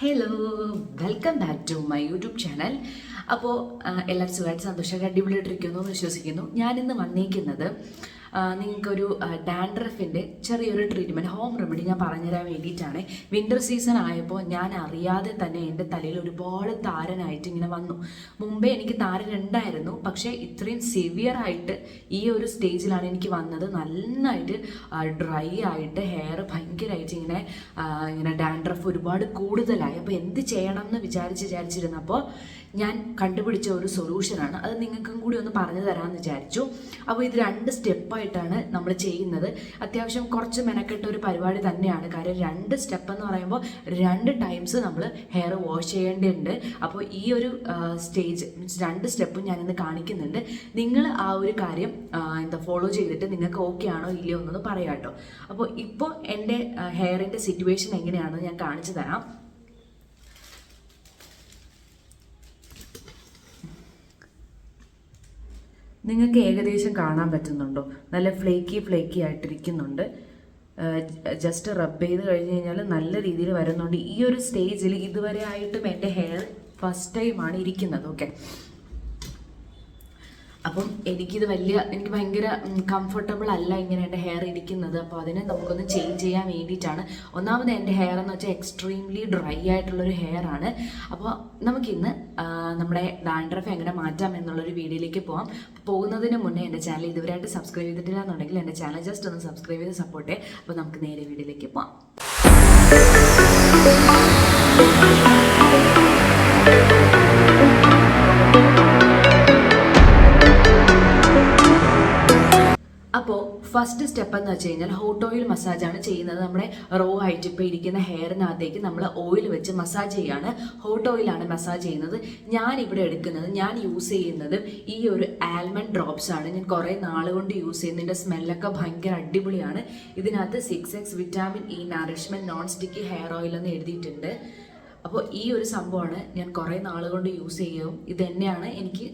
Hello, welcome back to my YouTube channel. അപ്പോൾ എല്ലാവരും സുഖമായിട്ട് സന്തോഷമായിട്ട് അടിപൊളിയായിട്ടിരിക്കുന്നു എന്ന് വിശ്വസിക്കുന്നു. ഞാനിന്ന് വന്നിരിക്കുന്നത് നിങ്ങൾക്കൊരു ഡാൻഡ്രഫിൻ്റെ ചെറിയൊരു ട്രീറ്റ്മെൻറ്റ് ഹോം റെമഡി ഞാൻ പറഞ്ഞുതരാൻ വേണ്ടിയിട്ടാണ്. വിൻ്റർ സീസൺ ആയപ്പോൾ ഞാൻ അറിയാതെ തന്നെ എൻ്റെ തലയിൽ ഒരുപാട് താരനായിട്ട് ഇങ്ങനെ വന്നു. മുമ്പേ എനിക്ക് താരൻ ഉണ്ടായിരുന്നു, പക്ഷേ ഇത്രയും സിവിയർ ആയിട്ട് ഈ ഒരു സ്റ്റേജിലാണ് എനിക്ക് വന്നത്. നന്നായിട്ട് ഡ്രൈ ആയിട്ട് ഹെയർ ഭയങ്കരമായിട്ട് ഇങ്ങനെ ഡാൻഡ്രഫ് ഒരുപാട് കൂടുതലായി. അപ്പോൾ എന്ത് ചെയ്യണം എന്ന് വിചാരിച്ചിരുന്നപ്പോൾ ഞാൻ കണ്ടുപിടിച്ച ഒരു സൊല്യൂഷനാണ്. അത് നിങ്ങൾക്കും കൂടി ഒന്ന് പറഞ്ഞു തരാമെന്ന് വിചാരിച്ചു. അപ്പോൾ ഇത് 2 സ്റ്റെപ്പായിട്ടാണ് നമ്മൾ ചെയ്യുന്നത്. അത്യാവശ്യം കുറച്ച് മെനക്കെട്ട ഒരു പരിപാടി തന്നെയാണ്. കാര്യം 2 സ്റ്റെപ്പ് എന്ന് പറയുമ്പോൾ 2 ടൈംസ് നമ്മൾ ഹെയർ വാഷ് ചെയ്യേണ്ടതുണ്ട്. അപ്പോൾ ഈ ഒരു സ്റ്റേജ് മീൻസ് 2 സ്റ്റെപ്പും ഞാനിന്ന് കാണിക്കുന്നുണ്ട്. നിങ്ങൾ ആ ഒരു കാര്യം ഫോളോ ചെയ്തിട്ട് നിങ്ങൾക്ക് ഓക്കെ ആണോ ഇല്ലയോ എന്നൊന്ന് പറയാം കേട്ടോ. അപ്പോൾ ഇപ്പോൾ എൻ്റെ ഹെയറിൻ്റെ സിറ്റുവേഷൻ എങ്ങനെയാണെന്ന് ഞാൻ കാണിച്ചു തരാം. നിങ്ങൾക്ക് ഏകദേശം കാണാൻ പറ്റുന്നുണ്ടോ? നല്ല ഫ്ലേക്കി ആയിട്ടിരിക്കുന്നുണ്ട്. ജസ്റ്റ് റബ്ബ് ചെയ്ത് കഴിഞ്ഞ് കഴിഞ്ഞാൽ നല്ല രീതിയിൽ വരുന്നുണ്ട്. ഈ ഒരു സ്റ്റേജിൽ ഇതുവരെ ആയിട്ടും എൻ്റെ ഹെയർ ഫസ്റ്റ് ടൈമാണ് ഇരിക്കുന്നത്. ഓക്കെ, അപ്പം എനിക്ക് ഭയങ്കര കംഫർട്ടബിൾ അല്ല ഇങ്ങനെ എൻ്റെ ഹെയർ ഇരിക്കുന്നത്. അപ്പോൾ അതിനെ നമുക്കൊന്ന് ചേഞ്ച് ചെയ്യാൻ വേണ്ടിയിട്ടാണ്. ഒന്നാമത് എൻ്റെ ഹെയർ എന്ന് വെച്ചാൽ എക്സ്ട്രീംലി ഡ്രൈ ആയിട്ടുള്ളൊരു ഹെയർ ആണ്. അപ്പോൾ നമുക്കിന്ന് നമ്മുടെ ഡാൻഡ്രഫ് എങ്ങനെ മാറ്റാം എന്നുള്ളൊരു വീഡിയോയിലേക്ക് പോകാം. പോകുന്നതിന് മുന്നേ എൻ്റെ ചാനൽ ഇതുവരെയായിട്ട് സബ്സ്ക്രൈബ് ചെയ്തിട്ടില്ല എന്നുണ്ടെങ്കിൽ എൻ്റെ ചാനൽ ജസ്റ്റ് ഒന്ന് സബ്സ്ക്രൈബ് ചെയ്ത് സപ്പോർട്ട് ചെയ്യും. അപ്പോൾ നമുക്ക് നേരെ വീഡിയോയിലേക്ക് പോകാം. അപ്പോൾ ഫസ്റ്റ് സ്റ്റെപ്പ് എന്ന് വെച്ച് കഴിഞ്ഞാൽ ഹോട്ട് ഓയിൽ മസാജാണ് ചെയ്യുന്നത്. നമ്മുടെ റോ ആയിട്ട് ഇപ്പോൾ ഇരിക്കുന്ന ഹെയറിനകത്തേക്ക് നമ്മൾ ഓയിൽ വെച്ച് മസാജ് ചെയ്യാണ്. ഹോട്ട് ഓയിലാണ് മസാജ് ചെയ്യുന്നത്. ഞാൻ യൂസ് ചെയ്യുന്നത് ഈ ഒരു ആൽമണ്ട് ഡ്രോപ്സ് ആണ്. ഞാൻ കുറേ നാളുകൊണ്ട് യൂസ് ചെയ്യുന്നതിൻ്റെ സ്മെല്ലൊക്കെ ഭയങ്കര അടിപൊളിയാണ്. ഇതിനകത്ത് 6X vitamin E nourishment non sticky hair oil എന്ന് എഴുതിയിട്ടുണ്ട്. അപ്പോൾ ഈ ഒരു സംഭവമാണ് ഞാൻ കുറേ നാളുകൊണ്ട് യൂസ് ചെയ്യും. ഇത് തന്നെയാണ് എനിക്ക്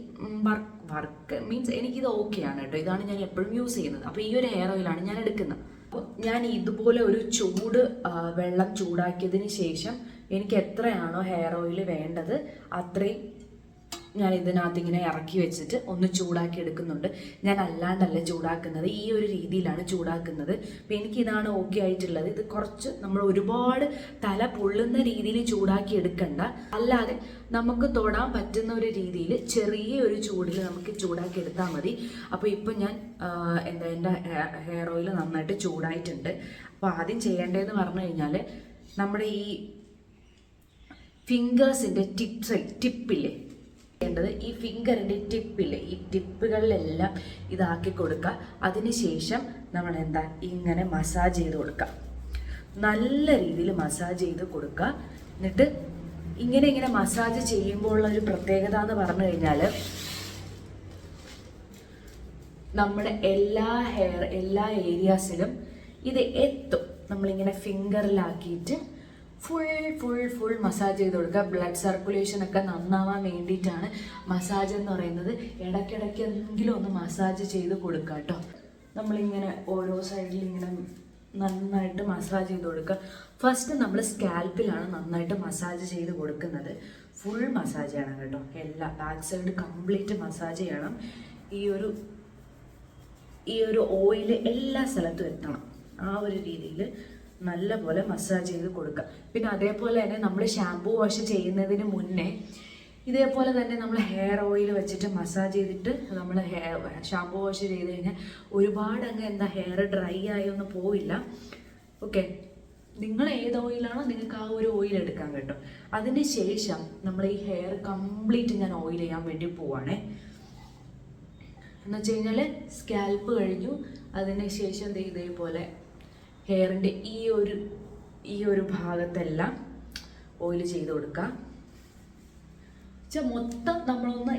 വർക്ക് മീൻസ് എനിക്കിത് ഓക്കെയാണ് കേട്ടോ. ഇതാണ് ഞാൻ എപ്പോഴും യൂസ് ചെയ്യുന്നത്. അപ്പോൾ ഈ ഒരു ഹെയർ ഓയിലാണ് ഞാൻ എടുക്കുന്നത്. അപ്പോൾ ഞാൻ ഇതുപോലെ ഒരു വെള്ളം ചൂടാക്കിയതിന് ശേഷം എനിക്ക് എത്രയാണോ ഹെയർ ഓയിൽ വേണ്ടത് അത്രയും ഞാൻ ഇതിനകത്ത് ഇങ്ങനെ ഇറക്കി വെച്ചിട്ട് ഒന്ന് ചൂടാക്കി എടുക്കുന്നുണ്ട്. ഞാൻ അല്ലാണ്ടല്ല ചൂടാക്കുന്നത്, ഈ ഒരു രീതിയിലാണ് ചൂടാക്കുന്നത്. അപ്പോൾ എനിക്കിതാണ് ഓക്കെ ആയിട്ടുള്ളത്. ഇത് കുറച്ച് നമ്മൾ ഒരുപാട് തല പൊള്ളുന്ന രീതിയിൽ ചൂടാക്കി എടുക്കണ്ട, അല്ലാതെ നമുക്ക് തൊടാൻ പറ്റുന്ന ഒരു രീതിയിൽ ചെറിയ ഒരു ചൂടിൽ നമുക്ക് ചൂടാക്കി എടുത്താൽ മതി. അപ്പോൾ ഇപ്പം ഞാൻ എൻ്റെ ഹെയർ ഓയിൽ നന്നായിട്ട് ചൂടായിട്ടുണ്ട്. അപ്പോൾ ആദ്യം ചെയ്യേണ്ടതെന്ന് പറഞ്ഞു കഴിഞ്ഞാൽ നമ്മുടെ ഈ ഫിംഗേഴ്സിൻ്റെ ടിപ്പില്ലേ, ഈ ഫിംഗറിൻ്റെ ടിപ്പില്ലേ, ഈ ടിപ്പുകളിലെല്ലാം ഇതാക്കി കൊടുക്കുക. അതിനുശേഷം നമ്മൾ ഇങ്ങനെ മസാജ് ചെയ്ത് കൊടുക്കുക. നല്ല രീതിയിൽ മസാജ് ചെയ്ത് കൊടുക്കുക. എന്നിട്ട് ഇങ്ങനെ മസാജ് ചെയ്യുമ്പോൾ ഉള്ള ഒരു പ്രത്യേകത എന്ന് പറഞ്ഞു കഴിഞ്ഞാൽ നമ്മുടെ എല്ലാ ഏരിയാസിലും ഇത് എത്തും. നമ്മളിങ്ങനെ ഫിംഗറിലാക്കിയിട്ട് ഫുൾ മസാജ് ചെയ്ത് കൊടുക്കുക. ബ്ലഡ് സർക്കുലേഷനൊക്കെ നന്നാവാൻ വേണ്ടിയിട്ടാണ് മസാജ് എന്ന് പറയുന്നത്. ഇടയ്ക്കിടയ്ക്ക് എന്തെങ്കിലും ഒന്ന് മസാജ് ചെയ്ത് കൊടുക്കുക കേട്ടോ. നമ്മളിങ്ങനെ ഓരോ സൈഡിൽ ഇങ്ങനെ നന്നായിട്ട് മസാജ് ചെയ്ത് കൊടുക്കുക. ഫസ്റ്റ് നമ്മൾ സ്കാൽപ്പിലാണ് നന്നായിട്ട് മസാജ് ചെയ്ത് കൊടുക്കുന്നത്. ഫുൾ മസാജ് ചെയ്യണം കേട്ടോ. ബാക്ക് സൈഡ് കംപ്ലീറ്റ് മസാജ് ചെയ്യണം. ഈ ഒരു ഓയിൽ എല്ലാ സ്ഥലത്തും എത്തണം. ആ ഒരു രീതിയിൽ നല്ലപോലെ മസാജ് ചെയ്ത് കൊടുക്കുക. പിന്നെ അതേപോലെ തന്നെ നമ്മൾ ഷാംപൂ വാഷ് ചെയ്യുന്നതിന് മുന്നേ ഇതേപോലെ തന്നെ നമ്മൾ ഹെയർ ഓയിൽ വെച്ചിട്ട് മസാജ് ചെയ്തിട്ട് നമ്മൾ ഷാംപൂ വാഷ് ചെയ്ത് കഴിഞ്ഞാൽ ഒരുപാട് ഹെയർ ഡ്രൈ ആയൊന്നും പോവില്ല. ഓക്കെ, നിങ്ങൾ ഏത് ഓയിലാണോ നിങ്ങൾക്ക് ആ ഒരു ഓയിൽ എടുക്കാൻ കേട്ടോ. അതിന് ശേഷം നമ്മൾ ഈ ഹെയർ കംപ്ലീറ്റ് ഞാൻ ഓയിൽ ചെയ്യാൻ വേണ്ടി പോവാണേ. എന്ന് വെച്ച് കഴിഞ്ഞാൽ സ്കാൽപ്പ് കഴിഞ്ഞു. അതിന് ശേഷം ഇതേപോലെ ഹെയറിൻ്റെ ഈ ഒരു ഭാഗത്തെല്ലാം ഓയിൽ ചെയ്ത് കൊടുക്കുക. മൊത്തം നമ്മളൊന്ന്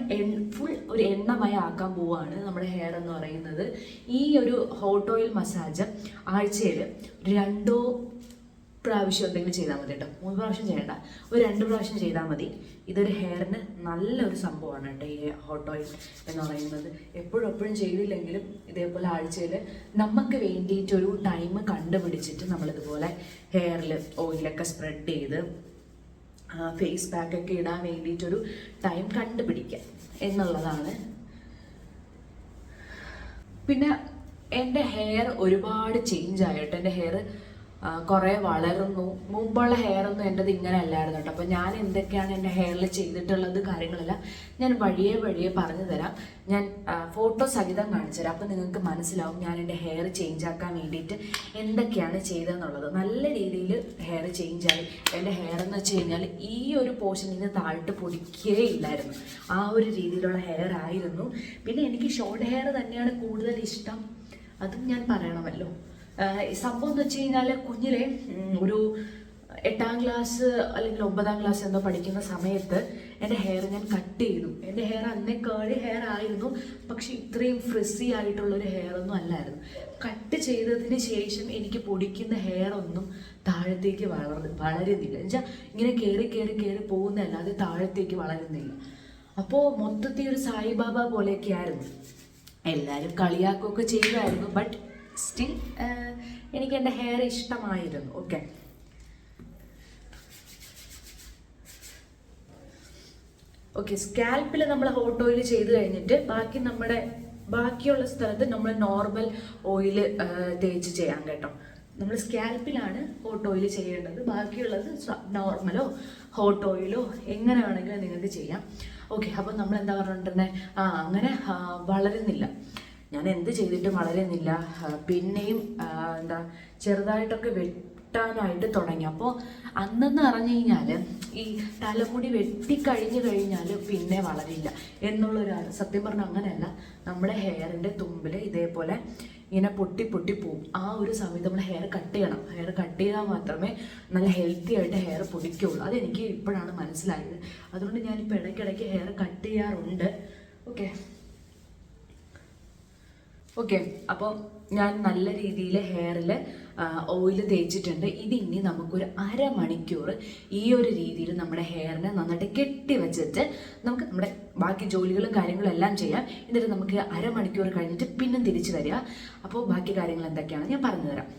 ഫുൾ ഒരു എണ്ണമയം ആക്കാൻ പോവുകയാണ് നമ്മുടെ ഹെയർ എന്ന് പറയുന്നത്. ഈ ഒരു ഹോട്ട് ഓയിൽ മസാജ് ആഴ്ചയിൽ 2 പ്രാവശ്യം എന്തെങ്കിലും ചെയ്താൽ മതി കേട്ടോ. 3 പ്രാവശ്യം ചെയ്യണ്ട, ഒരു 2 പ്രാവശ്യം ചെയ്താൽ മതി. ഇതൊരു ഹെയറിന് നല്ലൊരു സംഭവമാണ് കേട്ടോ ഈ ഹോട്ട് ഓയിൽ എന്ന് പറയുന്നത്. എപ്പോഴും ചെയ്തില്ലെങ്കിലും ഇതേപോലെ ആഴ്ചയിൽ നമുക്ക് വേണ്ടിയിട്ടൊരു ടൈം കണ്ടുപിടിച്ചിട്ട് നമ്മളിതുപോലെ ഹെയറിൽ ഓയിലൊക്കെ സ്പ്രെഡ് ചെയ്ത് ഫേസ് പാക്കൊക്കെ ഇടാൻ വേണ്ടിയിട്ടൊരു ടൈം കണ്ടുപിടിക്കാം എന്നുള്ളതാണ്. പിന്നെ എൻ്റെ ഹെയർ ഒരുപാട് ചേഞ്ച് ആയിട്ട്, എൻ്റെ ഹെയർ കുറേ വളരുന്നു. മുമ്പുള്ള ഹെയറൊന്നും എൻ്റെത് ഇങ്ങനെ അല്ലായിരുന്നു കേട്ടോ. അപ്പോൾ ഞാൻ എന്തൊക്കെയാണ് എൻ്റെ ഹെയറിൽ ചെയ്തിട്ടുള്ളത് കാര്യങ്ങളെല്ലാം ഞാൻ വഴിയെ പറഞ്ഞു തരാം. ഞാൻ ഫോട്ടോ സഹിതം കാണിച്ചു തരാം. അപ്പോൾ നിങ്ങൾക്ക് മനസ്സിലാവും ഞാൻ എൻ്റെ ഹെയർ ചേഞ്ച് ആക്കാൻ വേണ്ടിയിട്ട് എന്തൊക്കെയാണ് ചെയ്തതെന്നുള്ളത്. നല്ല രീതിയിൽ ഹെയർ ചേഞ്ചായി. എൻ്റെ ഹെയർ എന്ന് വെച്ച് കഴിഞ്ഞാൽ ഈ ഒരു പോർഷനിൽ നിന്ന് താഴ്ത്ത് പൊടിക്കേ ഇല്ലായിരുന്നു. ആ ഒരു രീതിയിലുള്ള ഹെയർ ആയിരുന്നു. പിന്നെ എനിക്ക് ഷോർട്ട് ഹെയർ തന്നെയാണ് കൂടുതൽ ഇഷ്ടം, അതും ഞാൻ പറയണമല്ലോ. സംഭവം എന്ന് വെച്ച് കഴിഞ്ഞാൽ കുഞ്ഞിലെ ഒരു 8ാം ക്ലാസ് അല്ലെങ്കിൽ 9ാം ക്ലാസ് എന്തോ പഠിക്കുന്ന സമയത്ത് എൻ്റെ ഹെയർ ഞാൻ കട്ട് ചെയ്തു. എൻ്റെ ഹെയർ അന്നേ കേളി ഹെയർ ആയിരുന്നു, പക്ഷെ ഇത്രയും ഫ്രിസി ആയിട്ടുള്ളൊരു ഹെയർ ഒന്നും അല്ലായിരുന്നു. കട്ട് ചെയ്തതിന് ശേഷം എനിക്ക് പൊടിക്കുന്ന ഹെയർ ഒന്നും താഴത്തേക്ക് വളരുന്നില്ല. എന്നുവെച്ചാൽ ഇങ്ങനെ കയറി പോകുന്നതല്ല, അത് താഴത്തേക്ക് വളരുന്നില്ല. അപ്പോൾ മൊത്തത്തിൽ ഒരു സായിബാബ പോലെയൊക്കെ ആയിരുന്നു. എല്ലാവരും കളിയാക്കുകയൊക്കെ ചെയ്യുമായിരുന്നു, ബട്ട് സ്റ്റിൽ എനിക്ക് എൻ്റെ ഹെയർ ഇഷ്ടമായിരുന്നു. ഓക്കെ, സ്കാൽപ്പിൽ നമ്മൾ ഹോട്ട് ഓയിൽ ചെയ്ത് കഴിഞ്ഞിട്ട് ബാക്കിയുള്ള സ്ഥലത്ത് നമ്മൾ നോർമൽ ഓയിൽ തേച്ച് ചെയ്യാം കേട്ടോ. നമ്മൾ സ്കാൽപ്പിലാണ് ഹോട്ട് ഓയിൽ ചെയ്യേണ്ടത്, ബാക്കിയുള്ളത് നോർമലോ ഹോട്ട് ഓയിലോ എങ്ങനെ വേണമെങ്കിലും നിങ്ങൾക്ക് ചെയ്യാം. ഓക്കെ, അപ്പോൾ നമ്മൾ എന്താ പറഞ്ഞിട്ടുണ്ടെങ്കിൽ അങ്ങനെ വളരുന്നില്ല, ഞാൻ എന്ത് ചെയ്തിട്ടും വളരുന്നില്ല. പിന്നെയും ചെറുതായിട്ടൊക്കെ വെട്ടാനായിട്ട് തുടങ്ങി. അപ്പോൾ അന്നെന്ന് പറഞ്ഞു കഴിഞ്ഞാൽ ഈ തലമുടി വെട്ടിക്കഴിഞ്ഞു കഴിഞ്ഞാൽ പിന്നെ വളരില്ല എന്നുള്ളൊരാണ്. സത്യം പറഞ്ഞാൽ അങ്ങനെയല്ല, നമ്മുടെ ഹെയറിൻ്റെ തുമ്പിൽ ഇതേപോലെ ഇങ്ങനെ പൊട്ടി പോവും. ആ ഒരു സമയത്ത് നമ്മൾ ഹെയർ കട്ട് ചെയ്യണം. ഹെയർ കട്ട് ചെയ്താൽ മാത്രമേ നല്ല ഹെൽത്തി ആയിട്ട് ഹെയർ പൊടിക്കുള്ളൂ. അതെനിക്ക് ഇപ്പോഴാണ് മനസ്സിലായത്. അതുകൊണ്ട് ഞാനിപ്പോൾ ഇടയ്ക്കിടയ്ക്ക് ഹെയർ കട്ട് ചെയ്യാറുണ്ട്. ഓക്കെ, അപ്പോൾ ഞാൻ നല്ല രീതിയിൽ ഹെയറിൽ ഓയിൽ തേച്ചിട്ടുണ്ട്. ഇതിനി നമുക്കൊരു അരമണിക്കൂർ ഈ ഒരു രീതിയിൽ നമ്മുടെ ഹെയറിനെ നന്നായിട്ട് കെട്ടി വെച്ചിട്ട് നമുക്ക് നമ്മുടെ ബാക്കി ജോലികളും കാര്യങ്ങളും എല്ലാം ചെയ്യാം. എന്നിട്ട് നമുക്ക് അരമണിക്കൂർ കഴിഞ്ഞിട്ട് പിന്നെ തിരിച്ചു വരിക. അപ്പോൾ ബാക്കി കാര്യങ്ങൾ എന്തൊക്കെയാണെന്ന് ഞാൻ പറഞ്ഞു തരാം.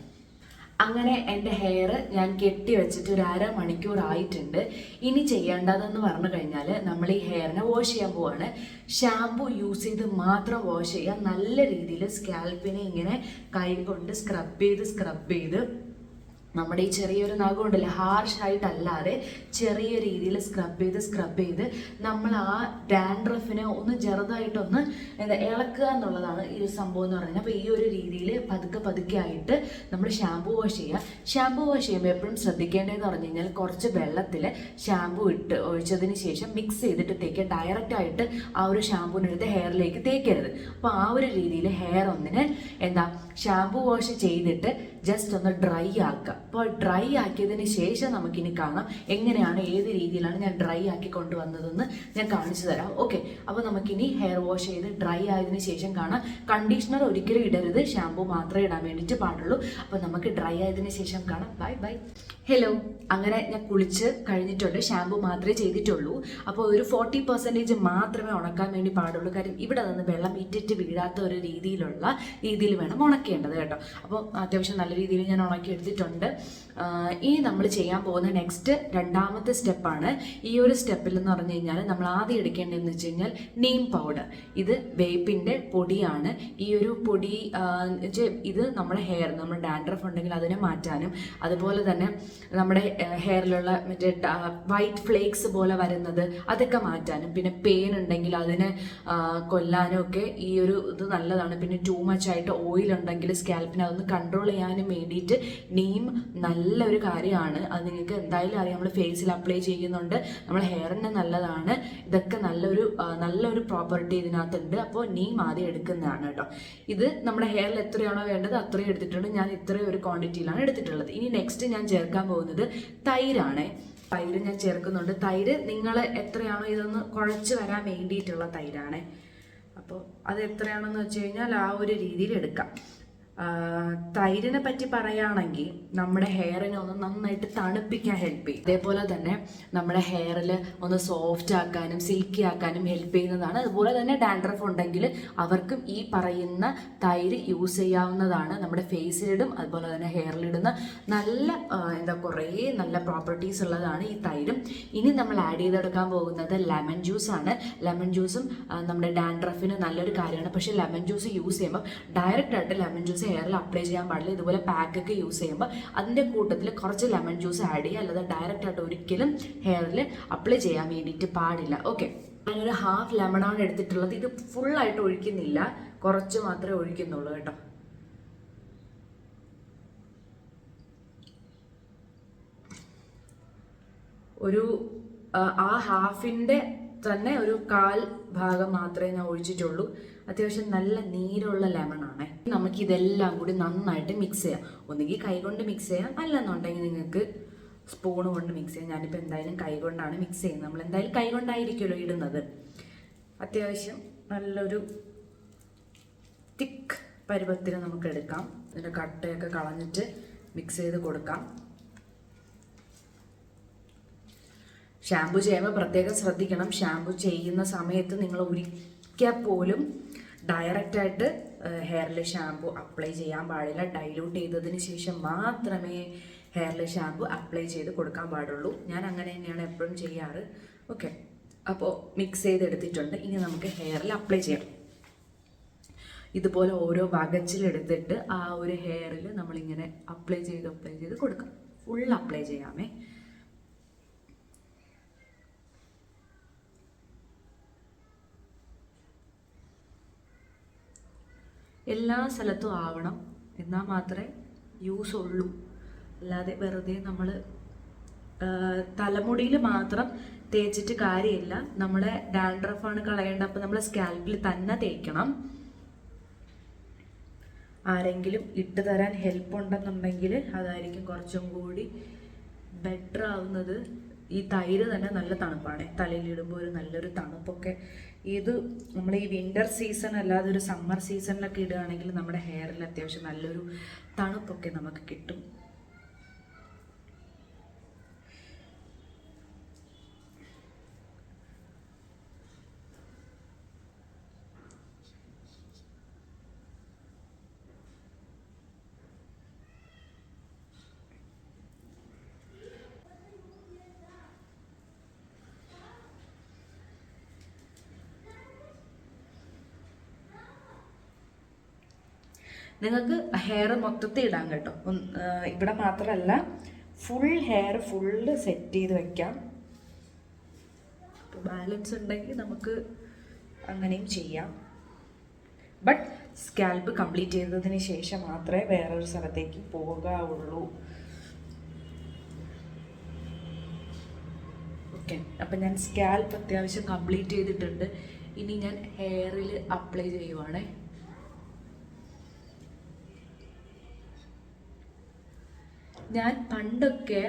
അങ്ങനെ എൻ്റെ ഹെയർ ഞാൻ കെട്ടി വെച്ചിട്ട് ഒരു അരമണിക്കൂർ ആയിട്ടുണ്ട്. ഇനി ചെയ്യേണ്ടതെന്ന് പറഞ്ഞു കഴിഞ്ഞാൽ നമ്മൾ ഈ ഹെയറിനെ വാഷ് ചെയ്യാൻ പോവാണ്. ഷാമ്പു യൂസ് ചെയ്ത് മാത്രം വാഷ് ചെയ്യുക. നല്ല രീതിയിൽ സ്കാൽപ്പിനെ ഇങ്ങനെ കൈ കൊണ്ട് സ്ക്രബ് ചെയ്ത് നമ്മുടെ ഈ ചെറിയൊരു നഖം ഉണ്ടല്ലോ, ഹാർഷായിട്ടല്ലാതെ ചെറിയ രീതിയിൽ സ്ക്രബ് ചെയ്ത് നമ്മൾ ആ ഡാൻഡ്രഫിനെ ഒന്ന് ചെറുതായിട്ടൊന്ന് ഇളക്കുക എന്നുള്ളതാണ് ഈ ഒരു സംഭവം എന്ന് പറയുന്നത്. അപ്പോൾ ഈ ഒരു രീതിയിൽ പതുക്കെ ആയിട്ട് നമ്മൾ ഷാമ്പു വാഷ് ചെയ്യുക. ഷാമ്പു വാഷ് ചെയ്യുമ്പോൾ എപ്പോഴും ശ്രദ്ധിക്കേണ്ടതെന്ന് പറഞ്ഞു കഴിഞ്ഞാൽ കുറച്ച് വെള്ളത്തിൽ ഷാമ്പു ഒഴിച്ചതിന് ശേഷം മിക്സ് ചെയ്തിട്ട് തേക്കുക. ഡയറക്റ്റായിട്ട് ആ ഒരു ഷാമ്പൂവിനെടുത്ത് ഹെയറിലേക്ക് തേക്കരുത്. അപ്പോൾ ആ ഒരു രീതിയിൽ ഹെയർ ഒന്നിന് ഷാമ്പു വാഷ് ചെയ്തിട്ട് ജസ്റ്റ് ഒന്ന് ഡ്രൈ ആക്കുക. അപ്പോൾ ഡ്രൈ ആക്കിയതിന് ശേഷം നമുക്കിനി കാണാം എങ്ങനെയാണ്, ഏത് രീതിയിലാണ് ഞാൻ ഡ്രൈ ആക്കി കൊണ്ടുവന്നതെന്ന് ഞാൻ കാണിച്ചു തരാം. ഓക്കെ, അപ്പോൾ നമുക്കിനി ഹെയർ വാഷ് ചെയ്ത് ഡ്രൈ ആയതിനു ശേഷം കാണാം. കണ്ടീഷണർ ഒരിക്കലും ഇടരുത്, ഷാമ്പു മാത്രമേ ഇടാൻ വേണ്ടിയിട്ട് പാടുള്ളൂ. അപ്പോൾ നമുക്ക് ഡ്രൈ ആയതിനു ശേഷം കാണാം. ബൈ. ഹലോ, അങ്ങനെ ഞാൻ കുളിച്ച് കഴിഞ്ഞിട്ടുണ്ട്. ഷാമ്പു മാത്രമേ ചെയ്തിട്ടുള്ളൂ. അപ്പോൾ ഒരു 40% മാത്രമേ ഉണക്കാൻ വേണ്ടി പാടുള്ളൂ. കാര്യം ഇവിടെ നിന്ന് വെള്ളം ഇറ്റിറ്റ് വീഴാത്ത ഒരു രീതിയിൽ വേണം ഉണക്കേണ്ടത് കേട്ടോ. അപ്പോൾ അത്യാവശ്യം നല്ല രീതിയിൽ ഞാൻ ഉണക്കി എടുത്തിട്ടുണ്ട്. ഇനി നമ്മൾ ചെയ്യാൻ പോകുന്ന നെക്സ്റ്റ് രണ്ടാമത്തെ സ്റ്റെപ്പാണ്. ഈ ഒരു സ്റ്റെപ്പിൽ എന്ന് പറഞ്ഞു കഴിഞ്ഞാൽ നമ്മൾ ആദ്യം എടുക്കേണ്ടതെന്ന് വെച്ച് കഴിഞ്ഞാൽ നീം പൗഡർ. ഇത് വേപ്പിൻ്റെ പൊടിയാണ്. ഈ ഒരു പൊടി ഇത് നമ്മുടെ ഹെയർ, നമ്മുടെ ഡാൻഡ്രഫ് ഉണ്ടെങ്കിൽ അതിനെ മാറ്റാനും, അതുപോലെ തന്നെ നമ്മുടെ ഹെയറിലുള്ള മറ്റേ വൈറ്റ് ഫ്ലേക്സ് പോലെ വരുന്നത് അതൊക്കെ മാറ്റാനും, പിന്നെ പെയിൻ ഉണ്ടെങ്കിൽ അതിനെ കൊല്ലാനും ഒക്കെ ഈ ഒരു ഇത് നല്ലതാണ്. പിന്നെ ടൂ മച്ച് ആയിട്ട് ഓയിൽ ഉണ്ടെങ്കിൽ സ്കാൽപ്പിനെ അതൊന്ന് കൺട്രോൾ ചെയ്യാനും വേണ്ടിയിട്ട് നീം നല്ലൊരു കാര്യമാണ്. അത് നിങ്ങൾക്ക് എന്തായാലും അറിയാം. നമ്മൾ ഫേസിൽ അപ്ലൈ ചെയ്യുന്നുണ്ട്, നമ്മൾ ഹെയറിന് നല്ലതാണ്. ഇതൊക്കെ നല്ലൊരു പ്രോപ്പർട്ടി ഇതിനകത്തുണ്ട്. അപ്പോൾ നീം ആദ്യം എടുക്കുന്നതാണ് കേട്ടോ. ഇത് നമ്മുടെ ഹെയറിൽ എത്രയാണോ വേണ്ടത് അത്രയും എടുത്തിട്ടുണ്ട്. ഞാൻ ഇത്രയും ഒരു ക്വാണ്ടിറ്റിയിലാണ് എടുത്തിട്ടുള്ളത്. ഇനി നെക്സ്റ്റ് ഞാൻ ചേർക്കാൻ പോകുന്നത് തൈരാണ്. തൈര് ഞാൻ ചേർക്കുന്നുണ്ട്. തൈര് നിങ്ങൾ എത്രയാണോ ഇതൊന്ന് കുഴച്ച് വരാൻ വേണ്ടിയിട്ടുള്ള തൈരാണ്. അപ്പോൾ അത് എത്രയാണെന്ന് വെച്ച് കഴിഞ്ഞാൽ ആ ഒരു രീതിയിൽ എടുക്കാം. തൈരിനെ പറ്റി പറയുകയാണെങ്കിൽ നമ്മുടെ ഹെയറിനെ ഒന്ന് നന്നായിട്ട് തണുപ്പിക്കാൻ ഹെൽപ്പ് ചെയ്യും. അതേപോലെ തന്നെ നമ്മുടെ ഹെയറിൽ ഒന്ന് സോഫ്റ്റ് ആക്കാനും സിൽക്കി ആക്കാനും ഹെൽപ്പ് ചെയ്യുന്നതാണ്. അതുപോലെ തന്നെ ഡാൻഡ്രഫ് ഉണ്ടെങ്കിൽ അവർക്കും ഈ പറയുന്ന തൈര് യൂസ് ചെയ്യാവുന്നതാണ്. നമ്മുടെ ഫേസിലിടും അതുപോലെ തന്നെ ഹെയറിലിടുന്ന നല്ല കുറേ നല്ല പ്രോപ്പർട്ടീസ് ഉള്ളതാണ് ഈ തൈരും. ഇനി നമ്മൾ ആഡ് ചെയ്തെടുക്കാൻ പോകുന്നത് ലെമൺ ജ്യൂസാണ്. ലെമൺ ജ്യൂസും നമ്മുടെ ഡാൻഡ്രഫിന് നല്ലൊരു കാര്യമാണ്. പക്ഷേ ലെമൺ ജ്യൂസ് യൂസ് ചെയ്യുമ്പോൾ ഡയറക്റ്റായിട്ട് ലെമൺ ജ്യൂസ് ഹെയറിൽ അപ്ലൈ ചെയ്യാൻ പാടില്ല. ഇതുപോലെ പാക്കൊക്കെ യൂസ് ചെയ്യുമ്പോൾ അതിൻ്റെ കൂട്ടത്തിൽ കുറച്ച് ലെമൺ ജ്യൂസ് ആഡ് ചെയ്യുക, അല്ലാതെ ഡയറക്റ്റായിട്ട് ഒരിക്കലും ഹെയറിൽ അപ്ലൈ ചെയ്യാൻ വേണ്ടിയിട്ട് പാടില്ല. ഓക്കെ, ഞാനൊരു ഹാഫ് ലെമണാണ് എടുത്തിട്ടുള്ളത്. ഇത് ഫുള്ളായിട്ട് ഒഴിക്കുന്നില്ല, കുറച്ച് മാത്രമേ ഒഴിക്കുന്നുള്ളൂ കേട്ടോ. ഒരു ആ ഹാഫിൻ്റെ തന്നെ ഒരു 1/4 ഭാഗം മാത്രമേ ഞാൻ ഒഴിച്ചിട്ടുള്ളൂ. അത്യാവശ്യം നല്ല നീരുള്ള ലെമണാണ്. നമുക്ക് ഇതെല്ലാം കൂടി നന്നായിട്ട് മിക്സ് ചെയ്യാം. ഒന്നുകിൽ കൈകൊണ്ട് മിക്സ് ചെയ്യാം, അല്ലെന്നുണ്ടെങ്കിൽ നിങ്ങൾക്ക് സ്പൂൺ കൊണ്ട് മിക്സ് ചെയ്യാം. ഞാനിപ്പോൾ എന്തായാലും കൈകൊണ്ടാണ് മിക്സ് ചെയ്യുന്നത്. നമ്മൾ എന്തായാലും കൈകൊണ്ടായിരിക്കുമല്ലോ ഇടുന്നത്. അത്യാവശ്യം നല്ലൊരു തിക്ക് പരുവത്തിന് നമുക്ക് എടുക്കാം. ഇതിൻ്റെ കട്ടയൊക്കെ കളഞ്ഞിട്ട് മിക്സ് ചെയ്ത് കൊടുക്കാം. ഷാമ്പു ചെയ്യുമ്പോൾ പ്രത്യേകം ശ്രദ്ധിക്കണം. ഷാമ്പു ചെയ്യുന്ന സമയത്ത് നിങ്ങൾ ഒരിക്കൽ പോലും ഡയറക്റ്റായിട്ട് ഹെയറിൽ ഷാമ്പു അപ്ലൈ ചെയ്യാൻ പാടില്ല. ഡൈല്യൂട്ട് ചെയ്തതിന് ശേഷം മാത്രമേ ഹെയറിൽ ഷാമ്പു അപ്ലൈ ചെയ്ത് കൊടുക്കാൻ പാടുള്ളൂ. ഞാൻ അങ്ങനെ തന്നെയാണ് എപ്പോഴും ചെയ്യാറ്. ഓക്കെ, അപ്പോൾ മിക്സ് ചെയ്തെടുത്തിട്ടുണ്ട്. ഇനി നമുക്ക് ഹെയറിൽ അപ്ലൈ ചെയ്യാം. ഇതുപോലെ ഓരോ വകച്ചിലെടുത്തിട്ട് ആ ഒരു ഹെയറിൽ നമ്മളിങ്ങനെ അപ്ലൈ ചെയ്ത് കൊടുക്കാം. ഫുൾ അപ്ലൈ ചെയ്യാമേ. എല്ലാ സ്ഥലത്തും ആവണം, എന്നാൽ മാത്രമേ യൂസ് ഉള്ളൂ. അല്ലാതെ വെറുതെ നമ്മൾ തലമുടിയിൽ മാത്രം തേച്ചിട്ട് കാര്യമില്ല. നമ്മുടെ ഡാൻഡ്രഫാണ് കളയേണ്ടത്. അപ്പോൾ നമ്മൾ സ്കാൽപ്പിൽ തന്നെ തേക്കണം. ആരെങ്കിലും ഇട്ട് തരാൻ ഹെൽപ്പ് ഉണ്ടെന്നുണ്ടെങ്കിൽ അതായിരിക്കും കുറച്ചും കൂടി ബെറ്റർ ആവുന്നത്. ഈ തൈര് തന്നെ നല്ല തണുപ്പാണ്. തലയിലിടുമ്പോൾ ഒരു നല്ലൊരു തണുപ്പൊക്കെ. ഇത് നമ്മൾ ഈ വിൻ്റർ സീസൺ അല്ലാതെ ഒരു സമ്മർ സീസണിലൊക്കെ ഇടുകയാണെങ്കിൽ നമ്മുടെ ഹെയറിൽ അത്യാവശ്യം നല്ലൊരു തണുപ്പൊക്കെ നമുക്ക് കിട്ടും. നിങ്ങൾക്ക് ഹെയർ മൊത്തത്തിൽ ഇടാം കേട്ടോ. ഇവിടെ മാത്രമല്ല, ഫുൾ ഹെയർ ഫുള്ള് സെറ്റ് ചെയ്ത് വെക്കാം. ഇപ്പോൾ ബാലൻസ് ഉണ്ടെങ്കിൽ നമുക്ക് അങ്ങനെയും ചെയ്യാം. ബട്ട് സ്കാൽപ്പ് കംപ്ലീറ്റ് ചെയ്തതിന് ശേഷം മാത്രമേ വേറൊരു സ്ഥലത്തേക്ക് പോകാവുള്ളൂ. ഓക്കെ, അപ്പം ഞാൻ സ്കാൽപ്പ് അത്യാവശ്യം കംപ്ലീറ്റ് ചെയ്തിട്ടുണ്ട്. ഇനി ഞാൻ ഹെയറിൽ അപ്ലൈ ചെയ്യുവാണേ. ഞാൻ പണ്ടൊക്കെ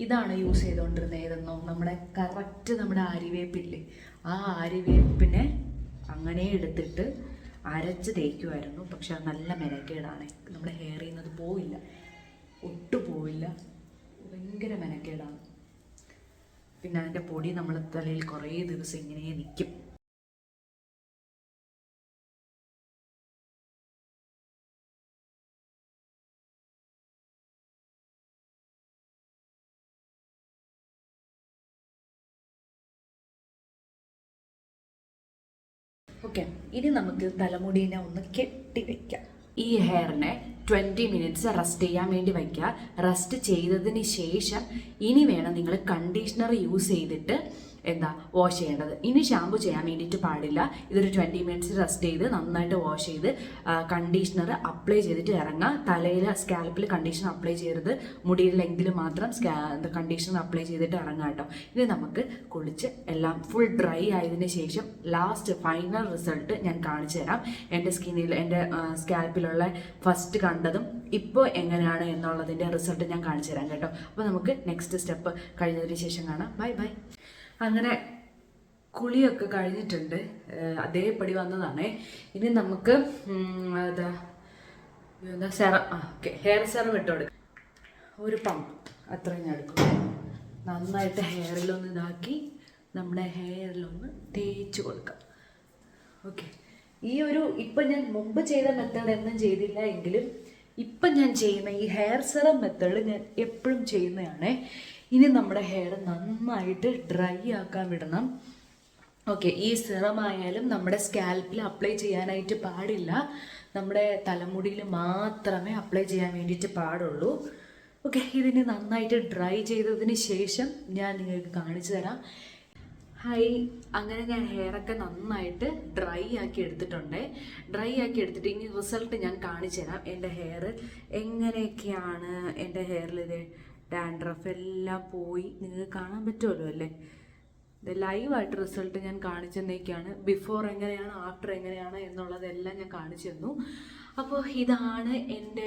ഇതാണ് യൂസ് ചെയ്തുകൊണ്ടിരുന്നത്. ഏതെന്നോ നമ്മുടെ കറക്റ്റ് നമ്മുടെ ആര്യവേപ്പില്ലേ, ആ ആര്യവേപ്പിനെ അങ്ങനെ എടുത്തിട്ട് അരച്ച് തേക്കുമായിരുന്നു. പക്ഷെ അത് നല്ല മെനക്കേടാണ്. നമ്മുടെ ഹെയറിൽ നിന്ന് അത് പോവില്ല, ഒട്ടും പോവില്ല. ഭയങ്കര മെനക്കേടാണ്. പിന്നെ അതിൻ്റെ പൊടി നമ്മൾ തലയിൽ കുറേ ദിവസം ഇങ്ങനെ നിൽക്കും. ഓക്കെ, ഇനി നമുക്ക് തലമുടീനെ ഒന്ന് കെട്ടി വയ്ക്കാം. ഈ ഹെയറിനെ 20 മിനിറ്റ്സ് റെസ്റ്റ് ചെയ്യാൻ വേണ്ടി വയ്ക്കുക. റെസ്റ്റ് ചെയ്തതിന് ശേഷം ഇനി വേണം നിങ്ങൾ കണ്ടീഷണർ യൂസ് ചെയ്തിട്ട് വാഷ് ചെയ്യേണ്ടത്. ഇനി ഷാമ്പു ചെയ്യാൻ വേണ്ടിയിട്ട് പാടില്ല. ഇതൊരു 20 മിനിറ്റ്സ് റെസ്റ്റ് ചെയ്ത് നന്നായിട്ട് വാഷ് ചെയ്ത് കണ്ടീഷണർ അപ്ലൈ ചെയ്തിട്ട് ഇറങ്ങുക. തലയിൽ സ്കാൽപ്പിൽ കണ്ടീഷണർ അപ്ലൈ ചെയ്യരുത്. മുടിയുടെ ലെങ്തിൽ മാത്രം കണ്ടീഷണർ അപ്ലൈ ചെയ്തിട്ട് ഇറങ്ങുക കേട്ടോ. ഇനി നമുക്ക് കുളിച്ച് എല്ലാം ഫുൾ ഡ്രൈ ആയതിന് ശേഷം ലാസ്റ്റ് ഫൈനൽ റിസൾട്ട് ഞാൻ കാണിച്ചു തരാം. എൻ്റെ സ്കിന്നിൽ എൻ്റെ സ്കാൽപ്പിലുള്ള ഫസ്റ്റ് കണ്ടതും ഇപ്പോൾ എങ്ങനെയാണ് എന്നുള്ളതിൻ്റെ റിസൾട്ട് ഞാൻ കാണിച്ചു തരാം കേട്ടോ. അപ്പോൾ നമുക്ക് നെക്സ്റ്റ് സ്റ്റെപ്പ് കഴിഞ്ഞതിന് ശേഷം കാണാം. Bye bye. അങ്ങനെ കുളിയൊക്കെ കഴിഞ്ഞിട്ടുണ്ട്, അതേപടി വന്നതാണേ. ഇനി നമുക്ക് എന്താ സെറം, ഓക്കെ, ഹെയർ സെറം ഇട്ട് കൊടുക്കാം. ഒരു പമ്പ് അത്രയും ഞാൻ എടുക്കും. നന്നായിട്ട് ഹെയറിലൊന്ന് ഇതാക്കി നമ്മുടെ ഹെയറിലൊന്ന് തേച്ച് കൊടുക്കാം. ഓക്കെ, ഇപ്പം ഞാൻ മുമ്പ് ചെയ്ത മെത്തേഡ് ഒന്നും ചെയ്തില്ല എങ്കിലും ഇപ്പം ഞാൻ ചെയ്യുന്ന ഈ ഹെയർ സെറം മെത്തേഡ് ഞാൻ എപ്പോഴും ചെയ്യുന്നതാണ്. ഇനി നമ്മുടെ ഹെയർ നന്നായിട്ട് ഡ്രൈ ആക്കാൻ വിടണം. ഓക്കെ, ഈ സെറം ആയാലും നമ്മുടെ സ്കാൽപ്പിൽ അപ്ലൈ ചെയ്യാനായിട്ട് പാടില്ല, നമ്മുടെ തലമുടിയിൽ മാത്രമേ അപ്ലൈ ചെയ്യാൻ വേണ്ടിയിട്ട് പാടുള്ളൂ. ഓക്കെ, ഇതിന് നന്നായിട്ട് ഡ്രൈ ചെയ്തതിന് ശേഷം ഞാൻ നിങ്ങൾക്ക് കാണിച്ചു തരാം. അങ്ങനെ ഞാൻ ഹെയറൊക്കെ നന്നായിട്ട് ഡ്രൈ ആക്കി എടുത്തിട്ടുണ്ട്. ഡ്രൈ ആക്കി എടുത്തിട്ട് ഇനി റിസൾട്ട് ഞാൻ കാണിച്ചു തരാം. എൻ്റെ ഹെയർ എങ്ങനെയൊക്കെയാണ്, എൻ്റെ ഹെയറിൽ ഇത് ഡാൻഡ്രഫ് എല്ലാം പോയി നിങ്ങൾക്ക് കാണാൻ പറ്റുമല്ലോ അല്ലേ. ഇത് ലൈവായിട്ട് റിസൾട്ട് ഞാൻ കാണിച്ചു തന്നേക്കാണ്. ബിഫോർ എങ്ങനെയാണ് ആഫ്റ്റർ എങ്ങനെയാണ് എന്നുള്ളതെല്ലാം ഞാൻ കാണിച്ചു തന്നു. അപ്പോൾ ഇതാണ് എൻ്റെ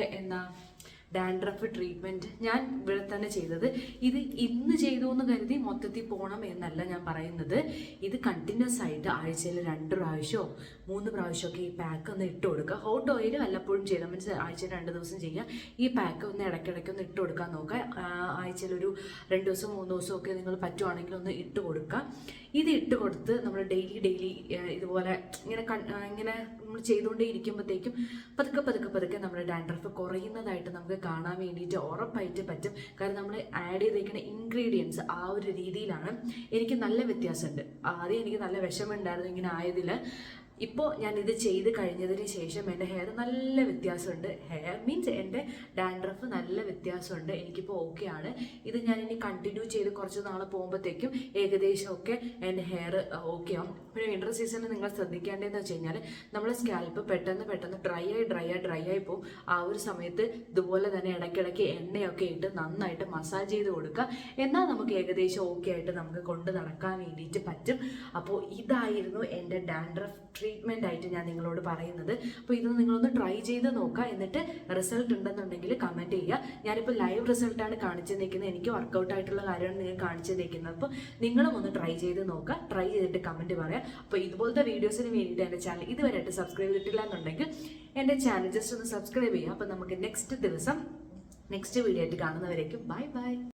ഡാൻഡ്രഫ് ട്രീറ്റ്മെൻറ്റ് ഞാൻ ഇവിടെ തന്നെ ചെയ്തത്. ഇത് ഇന്ന് ചെയ്തു എന്ന് കരുതി മൊത്തത്തിൽ പോകണം എന്നല്ല ഞാൻ പറയുന്നത്. ഇത് കണ്ടിന്യൂസ് ആയിട്ട് ആഴ്ചയിൽ 2 പ്രാവശ്യമോ 3 പ്രാവശ്യമൊക്കെ ഈ പാക്ക് ഒന്ന് ഇട്ട് കൊടുക്കുക. ഹോട്ട് ഓയിൽ വല്ലപ്പോഴും ചെയ്താൽ മീൻസ് ആഴ്ചയിൽ 2 ദിവസം ചെയ്യുക. ഈ പാക്ക് ഒന്ന് ഇടയ്ക്കിടയ്ക്ക് ഒന്ന് ഇട്ട് കൊടുക്കാൻ നോക്കുക. ആഴ്ചയിൽ ഒരു 2 ദിവസം 3 ദിവസമൊക്കെ നിങ്ങൾ പറ്റുവാണെങ്കിൽ ഒന്ന് ഇട്ട് കൊടുക്കുക. ഇത് ഇട്ട് കൊടുത്ത് നമ്മൾ ഡെയിലി ഇതുപോലെ ഇങ്ങനെ നമ്മൾ ചെയ്തുകൊണ്ടേ ഇരിക്കുമ്പോഴത്തേക്കും പതുക്കെ നമ്മുടെ ഡാൻഡ്രഫ് കുറയുന്നതായിട്ട് നമുക്ക് കാണാൻ വേണ്ടിയിട്ട് ഉറപ്പായിട്ട് പറ്റും. കാരണം നമ്മൾ ആഡ് ചെയ്തേക്കുന്ന ഇൻഗ്രീഡിയൻസ് ആ ഒരു രീതിയിലാണ്. എനിക്ക് നല്ല വ്യത്യാസമുണ്ട്. ആദ്യം എനിക്ക് നല്ല വിഷമമുണ്ടായിരുന്നു ഇങ്ങനെ ആയതിൽ. ഇപ്പോൾ ഞാൻ ഇത് ചെയ്ത് കഴിഞ്ഞതിന് ശേഷം എൻ്റെ ഹെയർ നല്ല വ്യത്യാസമുണ്ട്. ഹെയർ മീൻസ് എൻ്റെ ഡാൻഡ്രഫ് നല്ല വ്യത്യാസമുണ്ട്. എനിക്കിപ്പോൾ ഓക്കെ ആണ്. ഇത് ഞാൻ ഇനി കണ്ടിന്യൂ ചെയ്ത് കുറച്ച് നാൾ പോകുമ്പോഴത്തേക്കും ഏകദേശമൊക്കെ എൻ്റെ ഹെയർ ഓക്കെ ആവും. പിന്നെ വിൻ്റർ സീസണിൽ നിങ്ങൾ ശ്രദ്ധിക്കേണ്ടതെന്ന് വെച്ച് കഴിഞ്ഞാൽ നമ്മളെ സ്കാൽപ്പ് പെട്ടെന്ന് ഡ്രൈ ആയി പോകും. ആ ഒരു സമയത്ത് ഇതുപോലെ തന്നെ ഇടയ്ക്കിടയ്ക്ക് എണ്ണയൊക്കെ ഇട്ട് നന്നായിട്ട് മസാജ് ചെയ്ത് കൊടുക്കുക. എന്നാൽ നമുക്ക് ഏകദേശം ഓക്കെ ആയിട്ട് നമുക്ക് കൊണ്ട് നടക്കാൻ വേണ്ടിയിട്ട് പറ്റും. അപ്പോൾ ഇതായിരുന്നു എൻ്റെ ഡാൻഡ്രഫ് ട്രീറ്റ്മെൻ്റ് ആയിട്ട് ഞാൻ നിങ്ങളോട് പറയുന്നത്. അപ്പോൾ ഇത് നിങ്ങളൊന്ന് ട്രൈ ചെയ്ത് നോക്കുക. എന്നിട്ട് റിസൾട്ട് ഉണ്ടെന്നുണ്ടെങ്കിൽ കമൻറ്റ് ചെയ്യുക. ഞാനിപ്പോൾ ലൈവ് റിസൾട്ടാണ് കാണിച്ചു തന്നിരിക്കുന്നത്. എനിക്ക് വർക്കൗട്ട് ആയിട്ടുള്ള കാര്യമാണ് നിങ്ങൾ കാണിച്ചു തന്നിരിക്കുന്നത്. അപ്പോൾ നിങ്ങളും ഒന്ന് ട്രൈ ചെയ്ത് നോക്കുക. ട്രൈ ചെയ്തിട്ട് കമൻറ്റ് പറയാം. അപ്പോൾ ഇതുപോലത്തെ വീഡിയോസിന് വേണ്ടിയിട്ട് എൻ്റെ ചാനൽ ഇതുവരെയായിട്ട് സബ്സ്ക്രൈബ് ചെയ്തിട്ടില്ല എന്നുണ്ടെങ്കിൽ എൻ്റെ ചാനൽ ജസ്റ്റ് ഒന്ന് സബ്സ്ക്രൈബ് ചെയ്യുക. അപ്പോൾ നമുക്ക് നെക്സ്റ്റ് വീഡിയോ ആയിട്ട് കാണുന്നവരേക്കും ബൈ.